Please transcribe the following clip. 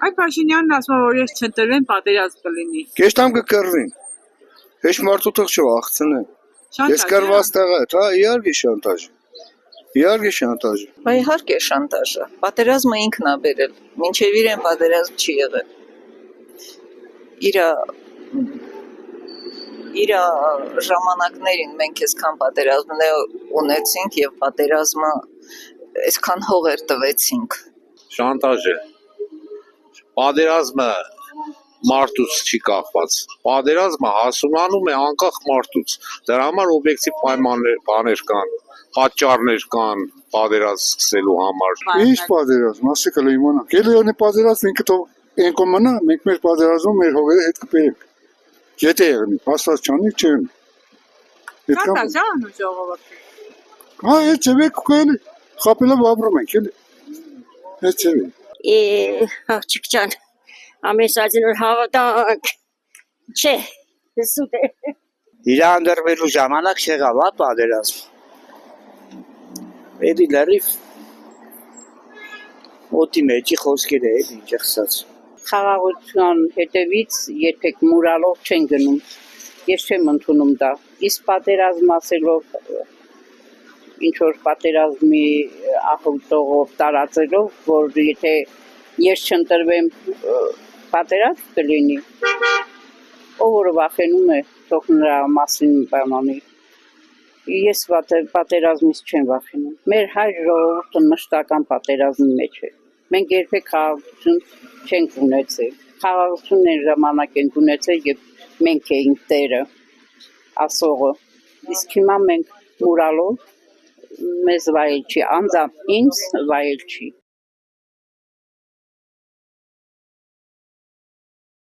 Այդ Փաշինյանն ասում է, որ ես չընտրվեմ, պատերազմ կլինի։ Կեշտամ կկռվին։ Հեչ մարդու տեղ չվախցնեն։ Ես կրված տեղ է, հա, իհարկե շանտաժ։ Իհարկե շանտաժ։ Բա իհարկե շանտաժը։ Պատերազմը ինքն է բերել, մինչև իրեն պատերազմ չի եղել։ Իր ժամանակներին մենք այսքան պատերազմներ ունեցինք եւ պատերազմը այսքան հողեր տվեցինք։ Շանտաժ է։ Պատերազմը մարդուց չի կախված։ Պատերազմը հասունանում է անկախ մարդուց։ Դրա համար օբյեկտիվ պայմաններ կան, պատճառներ կան պատերազմ սկսելու համար։ Ինչ պատերազմ, ասի կլի իմանանք։ Ելիոնի պատերազմ ինքը թող ենքո մնա, մենք մեր պատերազմում մեր հողերը հետ կբերենք։ Եթե եղնի, աստված չանի, չեն։ Շանտաժան ու ժողովրդի։ Հա, այդ չվեք կոյելի, խապելով ապրում ենք, էլի։ Այդ չվեք։ Աղջիկ ջան, ամեսածին որ հավատանք, չէ, սուտ է։ Իրանդրվելու ժամանակ չեղավ, հա, պատերազմ։ Էդի լրիվ օդի մեջի խոսքեր է, էլի ճղսած։ Խաղաղության հետևից երբեք մուրալով չեն գնում, ես չեմ ընդունում դա, իսկ պատերազմ ասելով, ինչ-որ պատերազմի ահուտողով տարածելով, որ եթե ես չընտրվեմ պատերազմ կլինի, ով որ վախենում է, թող նրա մասին բանանի, ես պատերազմից չեմ վախենում, մեր հայ ժողովուրդը մշտական պատերազմի մեջ է, մենք երբեք խաղաղություն չենք ունեցել, խաղաղությունն այն ժամանակ ենք ունեցել, երբ մենք էինք տերը, ասողը, իսկ հիմա մենք մուրալով մեզ վայել չի, անձամբ ինձ վայել չի։